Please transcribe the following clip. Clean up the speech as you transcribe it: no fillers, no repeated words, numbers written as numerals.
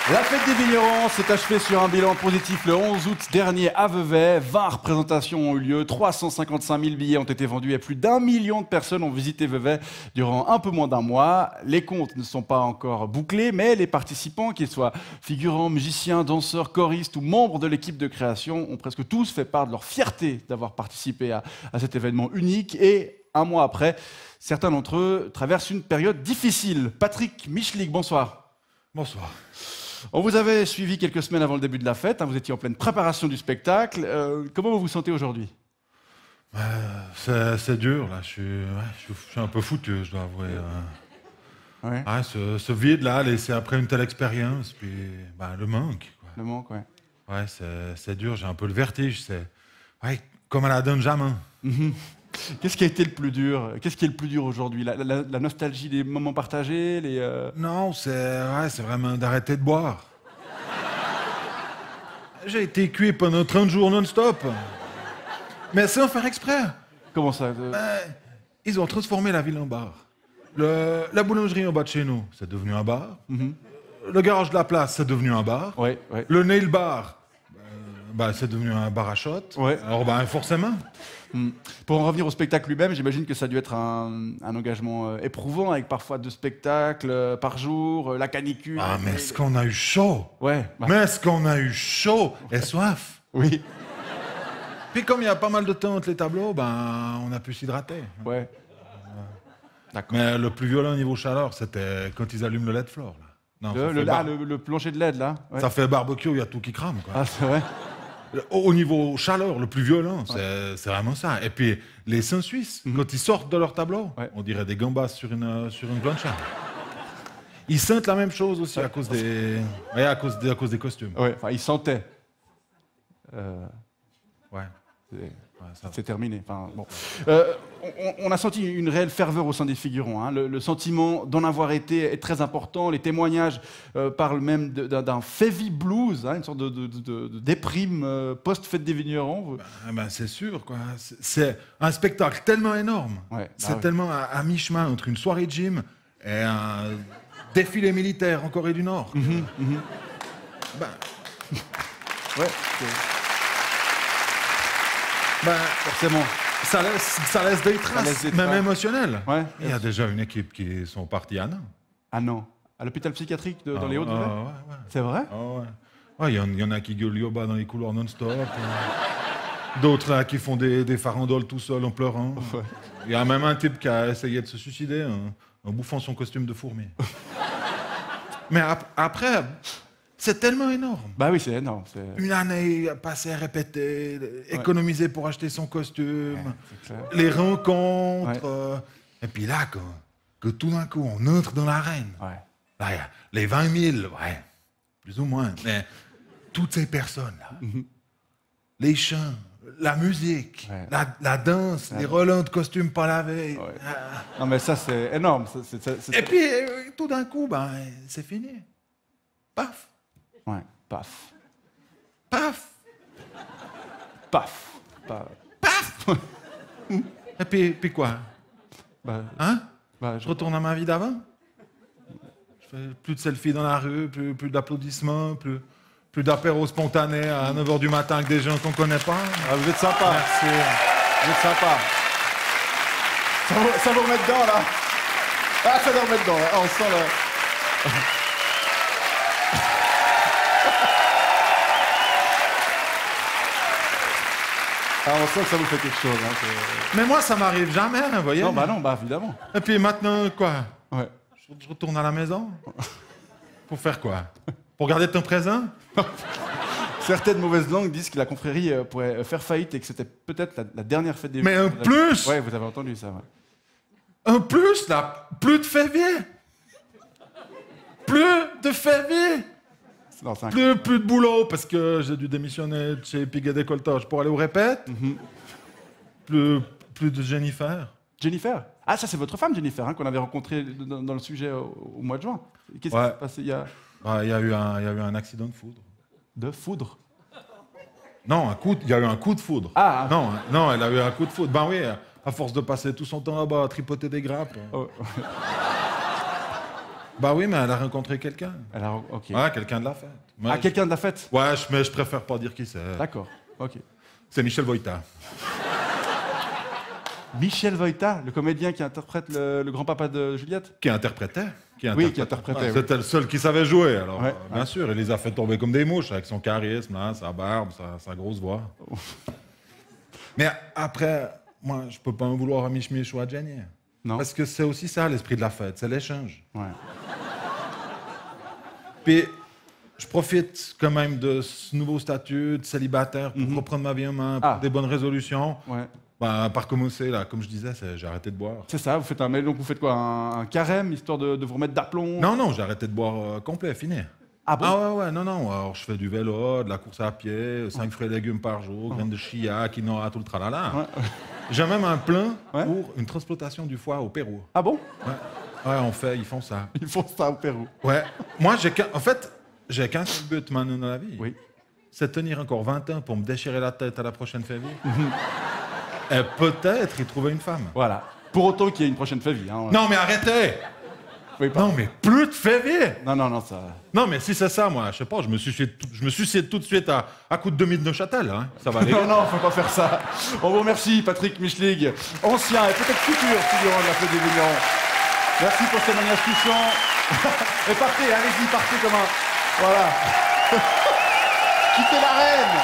La fête des vignerons s'est achevée sur un bilan positif le 11 août dernier à Vevey. 20 représentations ont eu lieu, 355 000 billets ont été vendus et plus d'1 million de personnes ont visité Vevey durant un peu moins d'un mois. Les comptes ne sont pas encore bouclés, mais les participants, qu'ils soient figurants, musiciens, danseurs, choristes ou membres de l'équipe de création, ont presque tous fait part de leur fierté d'avoir participé à cet événement unique. Et un mois après, certains d'entre eux traversent une période difficile. Patrick Michlik, bonsoir. Bonsoir. On vous avait suivi quelques semaines avant le début de la fête, vous étiez en pleine préparation du spectacle. Comment vous vous sentez aujourd'hui? C'est dur, là. Je suis un peu foutu, je dois avouer. Ouais. Ouais, ce vide-là, laissé après une telle expérience, puis le manque. Quoi. Le manque, ouais. Ouais, c'est dur, j'ai un peu le vertige. Ouais, comme à la donne jamais. Qu'est-ce qui a été le plus dur? Qu'est-ce qui est le plus dur aujourd'hui? La nostalgie des moments partagés Non, c'est vraiment d'arrêter de boire. J'ai été cuit pendant 30 jours non-stop. Mais sans faire exprès. Comment ça? Ils ont transformé la ville en bar. La boulangerie en bas de chez nous, c'est devenu un bar. Le garage de la place, c'est devenu un bar. Ouais, ouais. Le nail bar, c'est devenu un bar à shot. Ouais. Alors, forcément. Pour en revenir au spectacle lui-même, j'imagine que ça a dû être un engagement éprouvant, avec parfois 2 spectacles par jour, la canicule... Ah, mais est-ce qu'on a eu chaud? Ouais. Mais est-ce qu'on a eu chaud et soif? Oui. Puis comme il y a pas mal de temps entre les tableaux, on a pu s'hydrater. Ouais. D'accord. Mais le plus violent niveau chaleur, c'était quand ils allument le LED floor. Là. Non, le plancher de LED, là? Ouais. Ça fait barbecue, il y a tout qui crame. Quoi. Ah, c'est vrai? Au niveau chaleur, le plus violent, c'est vraiment ça. Et puis, les Saints suisses, quand ils sortent de leur tableau, on dirait des gambas sur une plancha. Ils sentent la même chose aussi à cause des costumes. Ouais, enfin, ils sentaient. Ouais. C'est terminé. Enfin, bon. On a senti une réelle ferveur au sein des figurants. Hein. Le sentiment d'en avoir été est très important. Les témoignages parlent même d'un heavy blues, hein, une sorte de déprime post-fête des vignerons. C'est sûr, quoi. C'est un spectacle tellement énorme. Ouais, c'est tellement à mi-chemin entre une soirée de gym et un défilé militaire en Corée du Nord. Ouais. Forcément. Ça laisse des traces, même émotionnelles. Ouais. Il y a déjà une équipe qui sont partis à Nantes. Ah non. À l'hôpital psychiatrique dans les Hauts-de-Vevey? Ouais. C'est vrai? Il y en a qui gueulent yoba dans les couloirs non-stop. D'autres là qui font des farandoles tout seuls en pleurant. Ouais. Il y a même un type qui a essayé de se suicider en bouffant son costume de fourmi. Mais après... C'est tellement énorme. Bah oui, c'est énorme. Une année passée à répéter, économiser pour acheter son costume, les rencontres. Et puis là, que tout d'un coup, on entre dans l'arène. Là, il y a les 20 000, plus ou moins. Mais toutes ces personnes-là, les chants, la musique, la danse, les relents de costumes pas lavés. Non, mais ça, c'est énorme. Et puis, tout d'un coup, c'est fini. Paf. Ouais, paf. Paf. Paf. Paf. Et puis quoi? Je retourne à ma vie d'avant? Je fais plus de selfies dans la rue, plus d'applaudissements, plus d'apéros spontanés à 9h du matin avec des gens qu'on connaît pas. Vous êtes sympa. Merci. Vous êtes sympa. Ça vous remet dedans, là? Ah, ça vous remet dedans, là. On sent le... on sent que ça vous fait quelque chose. Hein, mais moi, ça m'arrive jamais, vous voyez. Non, évidemment. Et puis maintenant, quoi? Ouais. Je retourne à la maison? Pour faire quoi? Pour garder ton présent? Certaines mauvaises langues disent que la confrérie pourrait faire faillite et que c'était peut-être la dernière fête des... Mais en plus! Ouais, vous avez entendu ça, En plus, là, plus de février! Plus de février! Non, plus de boulot parce que j'ai dû démissionner de chez Piguet Décolletage pour aller au répète. Plus de Jennifer. Jennifer? Ah, ça c'est votre femme Jennifer, hein, qu'on avait rencontrée dans le sujet au mois de juin. Qu'est-ce qui s'est passé? Il y a eu un accident de foudre. De foudre? Non, il y a eu un coup de foudre. Ah. Non, elle a eu un coup de foudre. Ben oui, à force de passer tout son temps là-bas à tripoter des grappes. Bah oui, mais elle a rencontré quelqu'un. Ok. Ouais, quelqu'un de la fête. Ah, quelqu'un de la fête? Ouais, mais je préfère pas dire qui c'est. D'accord, ok. C'est Michel Voïta. Michel Voïta, le comédien qui interprète le grand-papa de Juliette? Qui interprétait. Oui, qui interprétait. Ouais, oui. c'était le seul qui savait jouer. Alors, Ouais, bien sûr, il les a fait tomber comme des mouches avec son charisme, là, sa barbe, sa grosse voix. Mais après, moi, je peux pas me vouloir à Mich Mich ou à Jenny. Non. Parce que c'est aussi ça, l'esprit de la fête, c'est l'échange. Ouais. Puis, je profite quand même de ce nouveau statut de célibataire pour reprendre ma vie en main, pour des bonnes résolutions. Ouais. Bah, par commencer, là, comme je disais, j'ai arrêté de boire. C'est ça, vous faites un mail, donc vous faites quoi? Un carême, histoire de vous remettre d'aplomb? Non, j'ai arrêté de boire complet, fini. Ah bon? Ah ouais, non. Alors, je fais du vélo, de la course à pied, 5 fruits et légumes par jour, graines de chia, quinoa, tout le tralala. Ouais. J'ai même un plan pour une transplantation du foie au Pérou. Ah bon? Ouais, ils font ça. Ils font ça au Pérou. Ouais. Moi, en fait, j'ai qu'un seul but maintenant dans la vie. Oui. C'est de tenir encore 20 ans pour me déchirer la tête à la prochaine fête. Et peut-être y trouver une femme. Voilà. Pour autant qu'il y ait une prochaine vie. Hein, ouais. Non, mais arrêtez! Oui, non, mais plus de février! Non, ça... Non, mais si c'est ça, moi, je sais pas, je me suicide tout de suite à coup de demi de Neuchâtel, hein. Ça va aller. Non, faut pas faire ça. On vous remercie, Patrick Michelig, ancien et peut-être futur figurant de la Fête des Vignerons. Merci pour ce témoignage touchant. Et partez, allez-y, partez comme un... Voilà. Quittez l'arène.